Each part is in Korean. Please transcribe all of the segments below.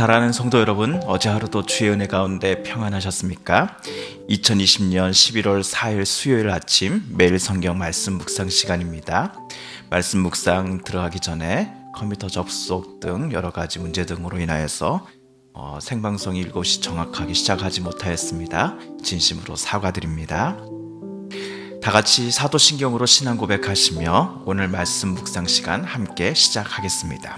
사랑하는 성도 여러분, 어제 하루도 주의 은혜 가운데 평안하셨습니까? 2020년 11월 4일 수요일 아침 매일 성경 말씀 묵상 시간입니다. 말씀 묵상 들어가기 전에 컴퓨터 접속 등 여러 가지 문제 등으로 인하여서 생방송이 이곳이 정확하게 시작하지 못하였습니다. 진심으로 사과드립니다. 다 같이 사도신경으로 신앙 고백하시며 오늘 말씀 묵상 시간 함께 시작하겠습니다.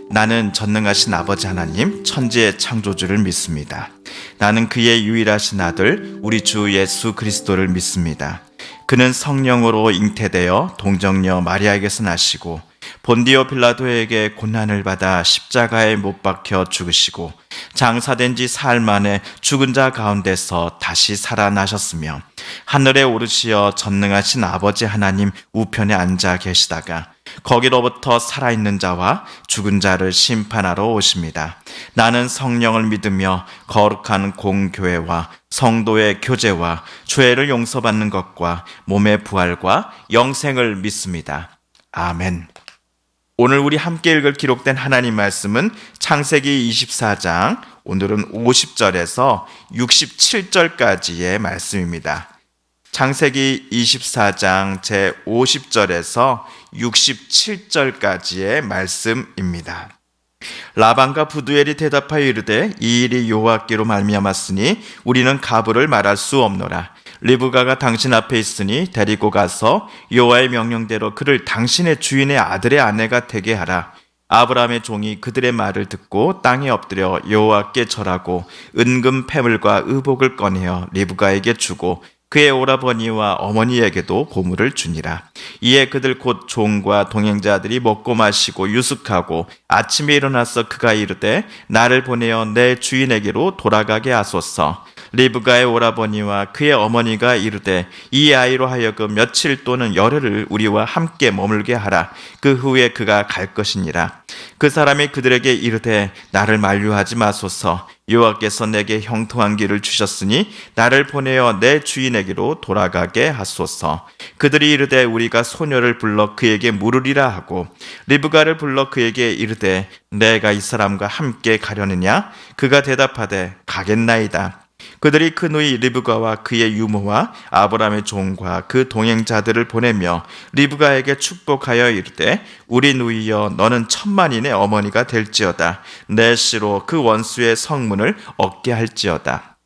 나는 전능하신 아버지 하나님 천지의 창조주를 믿습니다. 나는 그의 유일하신 아들 우리 주 예수 그리스도를 믿습니다. 그는 성령으로 잉태되어 동정녀 마리아에게서 나시고 본디오 빌라도에게 고난을 받아 십자가에 못 박혀 죽으시고 장사된 지 사흘 만에 죽은 자 가운데서 다시 살아나셨으며 하늘에 오르시어 전능하신 아버지 하나님 우편에 앉아 계시다가 거기로부터 살아있는 자와 죽은 자를 심판하러 오십니다. 나는 성령을 믿으며 거룩한 공교회와 성도의 교제와 죄를 용서받는 것과 몸의 부활과 영생을 믿습니다. 아멘. 오늘 우리 함께 읽을 기록된 하나님 말씀은 창세기 24장 오늘은 50절에서 67절까지의 말씀입니다. 창세기 24장 제 50절에서 67절까지의 말씀입니다. 라반과 부두엘이 대답하여 이르되 이 일이 여호와께로 말미암았으니 우리는 가부를 말할 수 없노라. 리브가가 당신 앞에 있으니 데리고 가서 여호와의 명령대로 그를 당신의 주인의 아들의 아내가 되게 하라. 아브라함의 종이 그들의 말을 듣고 땅에 엎드려 여호와께 절하고 은금 패물과 의복을 꺼내어 리브가에게 주고 그의 오라버니와 어머니에게도 보물을 주니라. 이에 그들 곧 종과 동행자들이 먹고 마시고 유숙하고 아침에 일어나서 그가 이르되 나를 보내어 내 주인에게로 돌아가게 하소서. 리브가의 오라버니와 그의 어머니가 이르되 이 아이로 하여금 며칠 또는 열흘을 우리와 함께 머물게 하라. 그 후에 그가 갈 것이니라. 그 사람이 그들에게 이르되 나를 만류하지 마소서. 여호와께서 내게 형통한 길을 주셨으니 나를 보내어 내 주인에게로 돌아가게 하소서. 그들이 이르되 우리가 소녀를 불러 그에게 물으리라 하고 리브가를 불러 그에게 이르되 내가 이 사람과 함께 가려느냐? 그가 대답하되 가겠나이다. 그들이 그 누이 리브가와 그의 유모와 아브라함의 종과 그 동행자들을 보내며 리브가에게 축복하여 이르되 우리 누이여 너는 천만인의 어머니가 될지어다. 내 씨로 그 원수의 성문을 얻게 할지어다.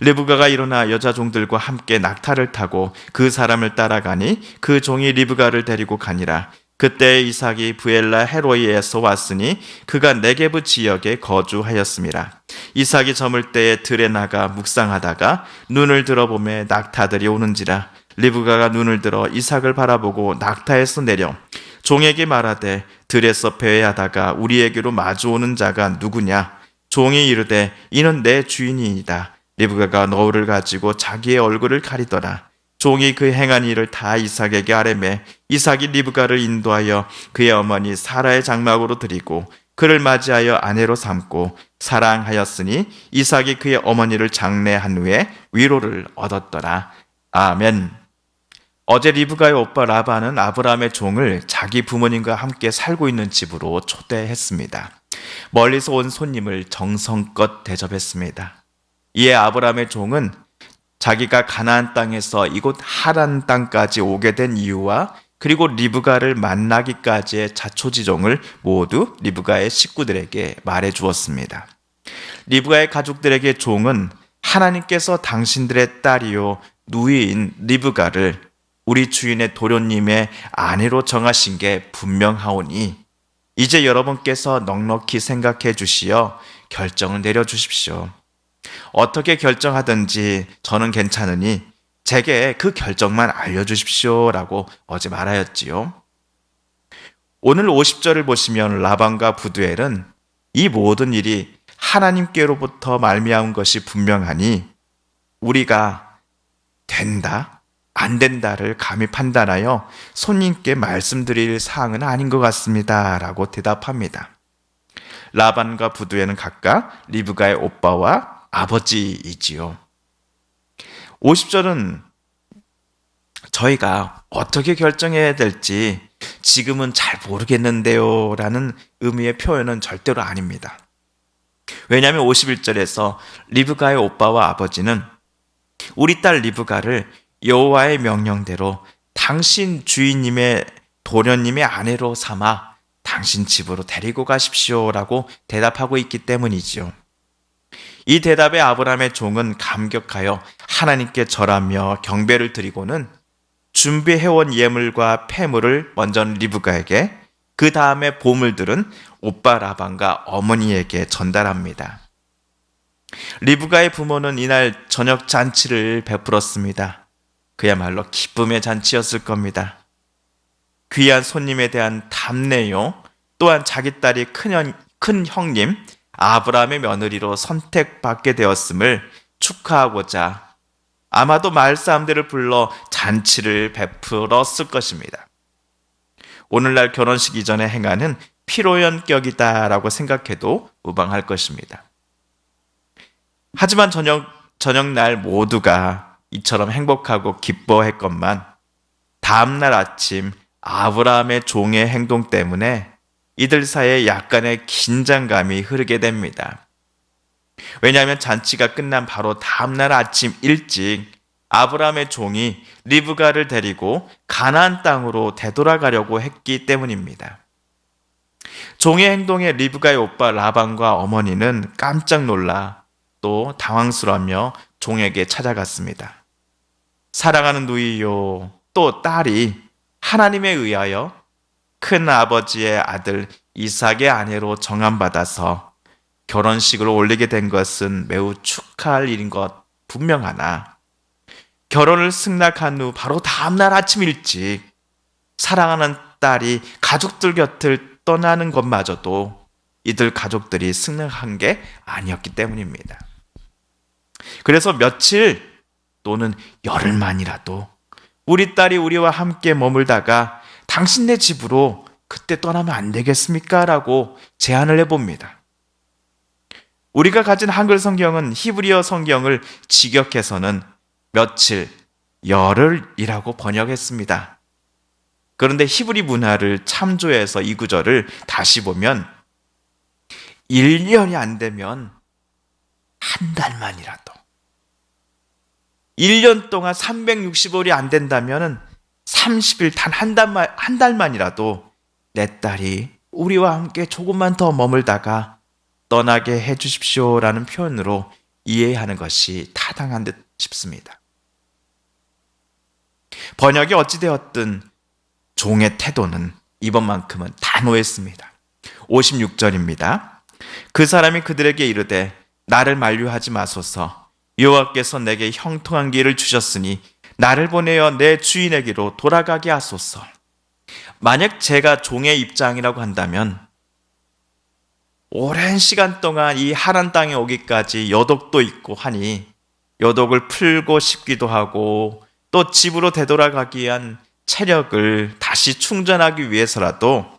리브가가 일어나 여자 종들과 함께 낙타를 타고 그 사람을 따라가니 그 종이 리브가를 데리고 가니라. 그때 이삭이 부엘라 헤로이에서 왔으니 그가 네게브 지역에 거주하였음이라. 이삭이 저물 때에 들에 나가 묵상하다가 눈을 들어보매 낙타들이 오는지라. 리브가가 눈을 들어 이삭을 바라보고 낙타에서 내려 종에게 말하되 들에서 배회하다가 우리에게로 마주오는 자가 누구냐? 종이 이르되 이는 내 주인이니이다. 리브가가 너울을 가지고 자기의 얼굴을 가리더라. 종이 그 행한 일을 다 이삭에게 아뢰매 이삭이 리브가를 인도하여 그의 어머니 사라의 장막으로 드리고 그를 맞이하여 아내로 삼고 사랑하였으니 이삭이 그의 어머니를 장례한 후에 위로를 얻었더라. 아멘. 어제 리브가의 오빠 라반은 아브라함의 종을 자기 부모님과 함께 살고 있는 집으로 초대했습니다. 멀리서 온 손님을 정성껏 대접했습니다. 이에 아브라함의 종은 자기가 가나안 땅에서 이곳 하란 땅까지 오게 된 이유와 그리고 리브가를 만나기까지의 자초지종을 모두 리브가의 식구들에게 말해 주었습니다. 리브가의 가족들에게 종은 하나님께서 당신들의 딸이요 누이인 리브가를 우리 주인의 도련님의 아내로 정하신 게 분명하오니 이제 여러분께서 넉넉히 생각해 주시어 결정을 내려주십시오. 어떻게 결정하든지 저는 괜찮으니 제게 그 결정만 알려주십시오 라고 어제 말하였지요. 오늘 50절을 보시면 라반과 부두엘은 이 모든 일이 하나님께로부터 말미암은 것이 분명하니 우리가 된다, 안 된다를 감히 판단하여 손님께 말씀드릴 사항은 아닌 것 같습니다 라고 대답합니다. 라반과 부두엘은 각각 리브가의 오빠와 아버지이지요. 50절은 저희가 어떻게 결정해야 될지 지금은 잘 모르겠는데요 라는 의미의 표현은 절대로 아닙니다. 왜냐하면 51절에서 리브가의 오빠와 아버지는 우리 딸 리브가를 여호와의 명령대로 당신 주인님의 도련님의 아내로 삼아 당신 집으로 데리고 가십시오라고 대답하고 있기 때문이지요. 이 대답에 아브라함의 종은 감격하여 하나님께 절하며 경배를 드리고는 준비해온 예물과 폐물을 먼저 리브가에게, 그 다음에 보물들은 오빠 라반과 어머니에게 전달합니다. 리브가의 부모는 이날 저녁 잔치를 베풀었습니다. 그야말로 기쁨의 잔치였을 겁니다. 귀한 손님에 대한 답례요, 또한 자기 딸이 큰 형님 아브라함의 며느리로 선택받게 되었음을 축하하고자 아마도 마을 사람들을 불러 잔치를 베풀었을 것입니다. 오늘날 결혼식 이전에 행하는 피로연격이다라고 생각해도 무방할 것입니다. 하지만 저녁날 모두가 이처럼 행복하고 기뻐했건만 다음날 아침 아브라함의 종의 행동 때문에 이들 사이에 약간의 긴장감이 흐르게 됩니다. 왜냐하면 잔치가 끝난 바로 다음날 아침 일찍 아브라함의 종이 리브가를 데리고 가나안 땅으로 되돌아가려고 했기 때문입니다. 종의 행동에 리브가의 오빠 라반과 어머니는 깜짝 놀라 또 당황스러워하며 종에게 찾아갔습니다. 사랑하는 누이요, 또 딸이 하나님에 의하여 큰 아버지의 아들 이삭의 아내로 정함받아서 결혼식을 올리게 된 것은 매우 축하할 일인 것 분명하나, 결혼을 승낙한 후 바로 다음날 아침 일찍 사랑하는 딸이 가족들 곁을 떠나는 것마저도 이들 가족들이 승낙한 게 아니었기 때문입니다. 그래서 며칠 또는 열흘만이라도 우리 딸이 우리와 함께 머물다가 당신네 집으로 그때 떠나면 안 되겠습니까? 라고 제안을 해봅니다. 우리가 가진 한글 성경은 히브리어 성경을 직역해서는 며칠, 열흘이라고 번역했습니다. 그런데 히브리 문화를 참조해서 이 구절을 다시 보면 1년이 안 되면 한 달만이라도, 1년 동안 365일이 안 된다면 30일 단 한 달만이라도 내 딸이 우리와 함께 조금만 더 머물다가 떠나게 해 주십시오라는 표현으로 이해하는 것이 타당한 듯 싶습니다. 번역이 어찌되었든 종의 태도는 이번만큼은 단호했습니다. 56절입니다. 그 사람이 그들에게 이르되 나를 만류하지 마소서. 여호와께서 내게 형통한 길을 주셨으니 나를 보내어 내 주인에게로 돌아가게 하소서. 만약 제가 종의 입장이라고 한다면 오랜 시간 동안 이 하란 땅에 오기까지 여독도 있고 하니 여독을 풀고 싶기도 하고 또 집으로 되돌아가기 위한 체력을 다시 충전하기 위해서라도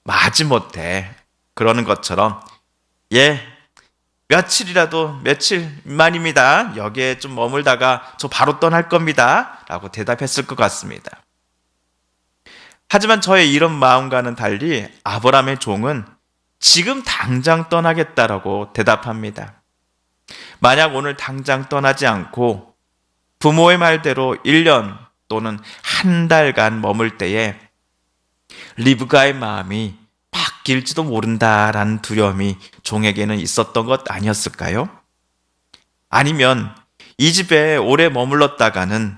마지못해 그러는 것처럼 며칠만입니다. 여기에 좀 머물다가 저 바로 떠날 겁니다. 라고 대답했을 것 같습니다. 하지만 저의 이런 마음과는 달리 아브라함의 종은 지금 당장 떠나겠다라고 대답합니다. 만약 오늘 당장 떠나지 않고 부모의 말대로 1년 또는 한 달간 머물 때에 리브가의 마음이 바뀔지도 모른다라는 두려움이 종에게는 있었던 것 아니었을까요? 아니면 이 집에 오래 머물렀다가는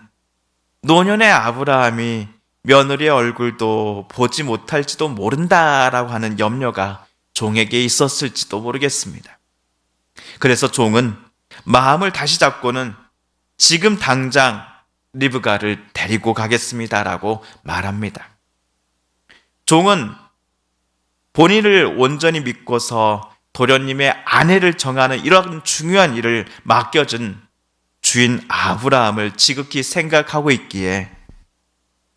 노년의 아브라함이 며느리의 얼굴도 보지 못할지도 모른다라고 하는 염려가 종에게 있었을지도 모르겠습니다. 그래서 종은 마음을 다시 잡고는 지금 당장 리브가를 데리고 가겠습니다라고 말합니다. 종은 본인을 온전히 믿고서 도련님의 아내를 정하는 이런 중요한 일을 맡겨준 주인 아브라함을 지극히 생각하고 있기에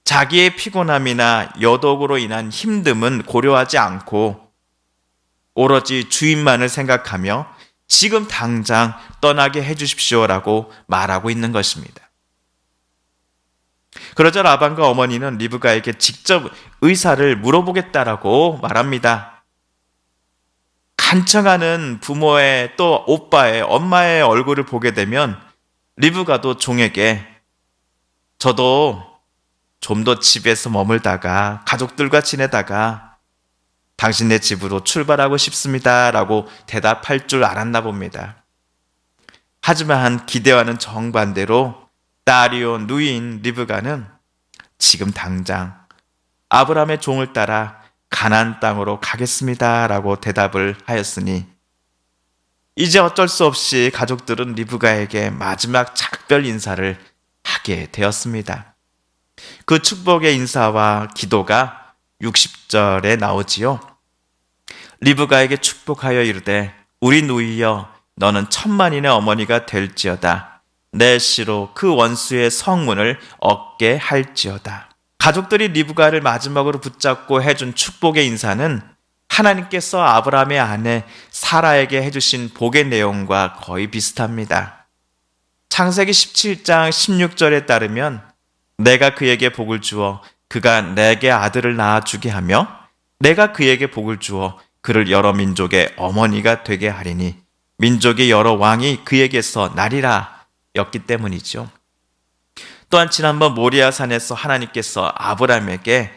자기의 피곤함이나 여독으로 인한 힘듦은 고려하지 않고 오로지 주인만을 생각하며 지금 당장 떠나게 해주십시오라고 말하고 있는 것입니다. 그러자 라반과 어머니는 리브가에게 직접 의사를 물어보겠다라고 말합니다. 간청하는 부모의 또 오빠의 엄마의 얼굴을 보게 되면 리브가도 종에게 저도 좀 더 집에서 머물다가 가족들과 지내다가 당신네 집으로 출발하고 싶습니다 라고 대답할 줄 알았나 봅니다. 하지만 기대와는 정반대로 딸이요 누이인 리브가는 지금 당장 아브라함의 종을 따라 가나안 땅으로 가겠습니다 라고 대답을 하였으니 이제 어쩔 수 없이 가족들은 리브가에게 마지막 작별 인사를 하게 되었습니다. 그 축복의 인사와 기도가 60절에 나오지요. 리브가에게 축복하여 이르되 우리 누이여 너는 천만인의 어머니가 될지어다. 내 씨로 그 원수의 성문을 얻게 할지어다. 가족들이 리브가를 마지막으로 붙잡고 해준 축복의 인사는 하나님께서 아브라함의 아내 사라에게 해주신 복의 내용과 거의 비슷합니다. 창세기 17장 16절에 따르면 내가 그에게 복을 주어 그가 내게 아들을 낳아주게 하며 내가 그에게 복을 주어 그를 여러 민족의 어머니가 되게 하리니 민족의 여러 왕이 그에게서 나리라 였기 때문이죠. 또한 지난번 모리아산에서 하나님께서 아브라함에게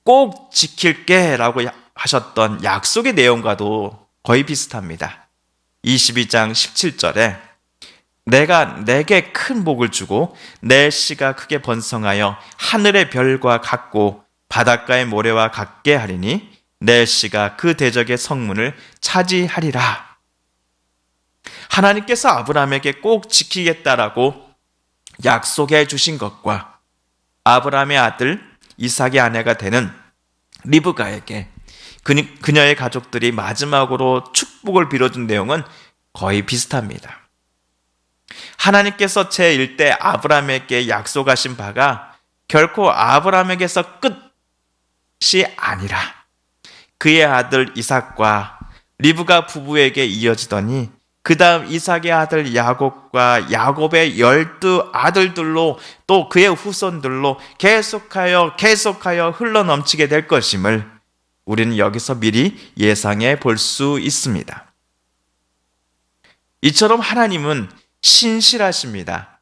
꼭 지킬게 라고 하셨던 약속의 내용과도 거의 비슷합니다. 22장 17절에 내가 내게 큰 복을 주고 내 씨가 크게 번성하여 하늘의 별과 같고 바닷가의 모래와 같게 하리니 내 씨가 그 대적의 성문을 차지하리라. 하나님께서 아브라함에게 꼭 지키겠다라고 약속해 주신 것과 아브라함의 아들 이삭의 아내가 되는 리브가에게 그녀의 가족들이 마지막으로 축복을 빌어준 내용은 거의 비슷합니다. 하나님께서 제1대 아브라함에게 약속하신 바가 결코 아브라함에게서 끝이 아니라 그의 아들 이삭과 리브가 부부에게 이어지더니 그 다음 이삭의 아들 야곱과 야곱의 12 아들들로 또 그의 후손들로 계속하여 흘러넘치게 될 것임을 우리는 여기서 미리 예상해 볼 수 있습니다. 이처럼 하나님은 신실하십니다.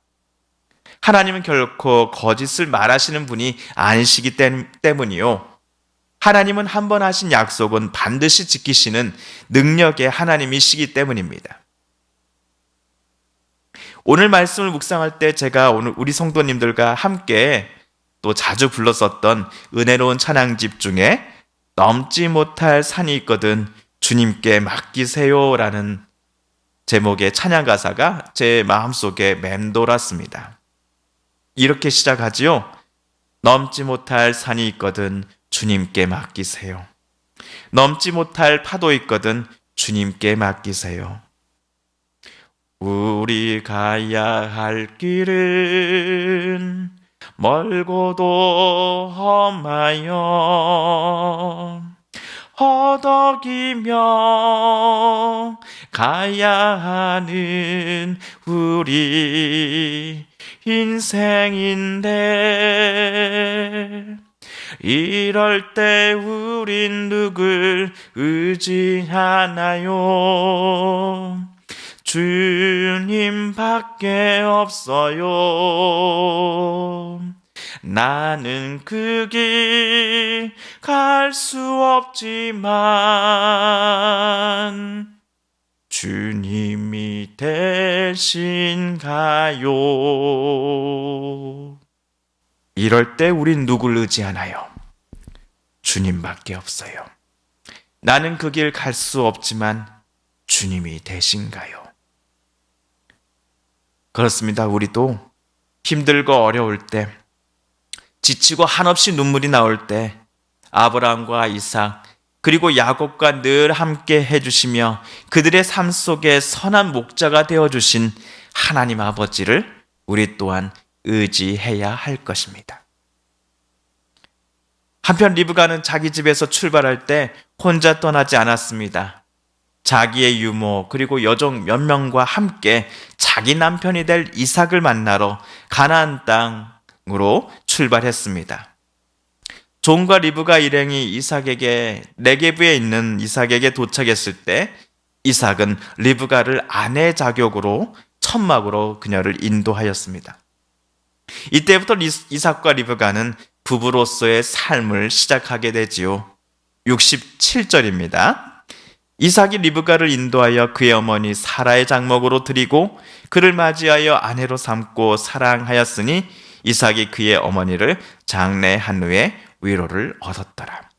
하나님은 결코 거짓을 말하시는 분이 아니시기 때문이요. 하나님은 한 번 하신 약속은 반드시 지키시는 능력의 하나님이시기 때문입니다. 오늘 말씀을 묵상할 때 제가 오늘 우리 성도님들과 함께 또 자주 불렀었던 은혜로운 찬양집 중에 넘지 못할 산이 있거든 주님께 맡기세요 라는 제목의 찬양 가사가 제 마음속에 맴돌았습니다. 이렇게 시작하지요. 넘지 못할 산이 있거든 주님께 맡기세요. 넘지 못할 파도 있거든 주님께 맡기세요. 우리 가야 할 길은 멀고도 험하여 허덕이며 가야 하는 우리 인생인데 이럴 때 우린 누굴 의지하나요? 주님밖에 없어요. 나는 그 길 갈 수 없지만 주님이 대신 가요. 이럴 때 우린 누굴 의지하나요? 주님밖에 없어요. 나는 그 길 갈 수 없지만 주님이 대신 가요. 그렇습니다. 우리도 힘들고 어려울 때, 지치고 한없이 눈물이 나올 때 아브라함과 이삭 그리고 야곱과 늘 함께 해주시며 그들의 삶 속에 선한 목자가 되어주신 하나님 아버지를 우리 또한 의지해야 할 것입니다. 한편 리브가는 자기 집에서 출발할 때 혼자 떠나지 않았습니다. 자기의 유모 그리고 여종 몇 명과 함께 자기 남편이 될 이삭을 만나러 가나안 땅으로 출발했습니다. 존과 리브가 일행이 이삭에게 네게브에 있는 이삭에게 도착했을 때 이삭은 리브가를 아내 자격으로 천막으로 그녀를 인도하였습니다. 이때부터 이삭과 리브가는 부부로서의 삶을 시작하게 되지요. 67절입니다. 이삭이 리브가를 인도하여 그의 어머니 사라의 장목으로 드리고 그를 맞이하여 아내로 삼고 사랑하였으니 이삭이 그의 어머니를 장례한 후에 위로를 얻었더라.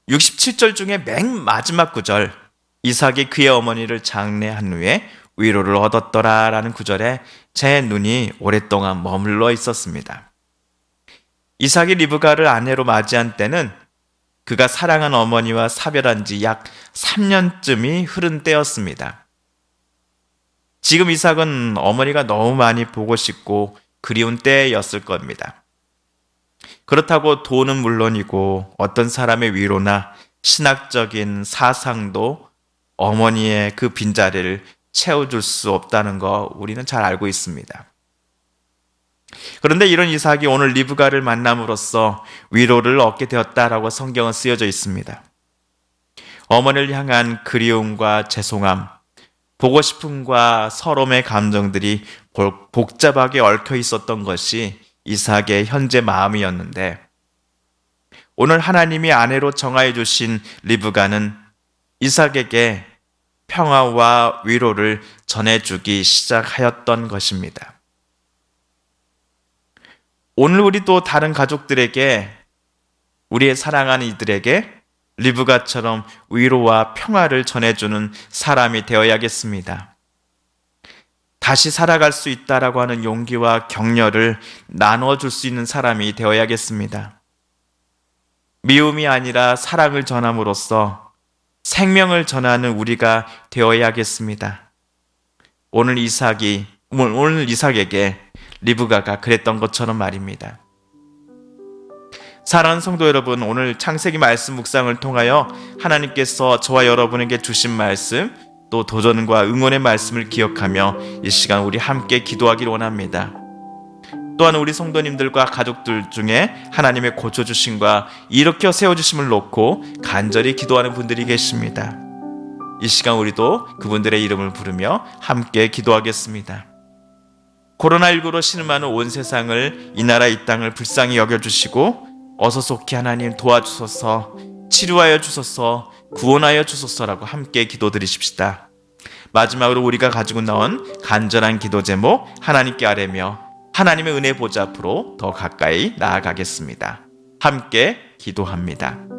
67절 중에 맨 마지막 구절, 이삭이 그의 어머니를 장례한 후에 위로를 얻었더라 라는 구절에 제 눈이 오랫동안 머물러 있었습니다. 이삭이 리브가를 아내로 맞이한 때는 그가 사랑한 어머니와 사별한 지 약 3년쯤이 흐른 때였습니다. 지금 이삭은 어머니가 너무 많이 보고 싶고 그리운 때였을 겁니다. 그렇다고 돈은 물론이고 어떤 사람의 위로나 신학적인 사상도 어머니의 그 빈자리를 채워줄 수 없다는 거 우리는 잘 알고 있습니다. 그런데 이런 이삭이 오늘 리브가를 만남으로써 위로를 얻게 되었다라고 성경은 쓰여져 있습니다. 어머니를 향한 그리움과 죄송함, 보고 싶음과 서러움의 감정들이 복잡하게 얽혀 있었던 것이 이삭의 현재 마음이었는데 오늘 하나님이 아내로 정하여 주신 리브가는 이삭에게 평화와 위로를 전해주기 시작하였던 것입니다. 오늘 우리도 다른 가족들에게, 우리의 사랑하는 이들에게 리브가처럼 위로와 평화를 전해주는 사람이 되어야겠습니다. 다시 살아갈 수 있다라고 하는 용기와 격려를 나눠줄 수 있는 사람이 되어야겠습니다. 미움이 아니라 사랑을 전함으로써 생명을 전하는 우리가 되어야겠습니다. 오늘 이삭에게 리브가가 그랬던 것처럼 말입니다. 사랑하는 성도 여러분, 오늘 창세기 말씀 묵상을 통하여 하나님께서 저와 여러분에게 주신 말씀, 또 도전과 응원의 말씀을 기억하며 이 시간 우리 함께 기도하기를 원합니다. 또한 우리 성도님들과 가족들 중에 하나님의 고쳐주심과 일으켜 세워주심을 놓고 간절히 기도하는 분들이 계십니다. 이 시간 우리도 그분들의 이름을 부르며 함께 기도하겠습니다. 코로나19로 신음하는 온 세상을, 이 나라 이 땅을 불쌍히 여겨주시고 어서속히 하나님 도와주소서, 치료하여 주소서, 구원하여 주소서라고 함께 기도드리십시다. 마지막으로 우리가 가지고 나온 간절한 기도 제목 하나님께 아뢰며 하나님의 은혜 보좌 앞으로 더 가까이 나아가겠습니다. 함께 기도합니다.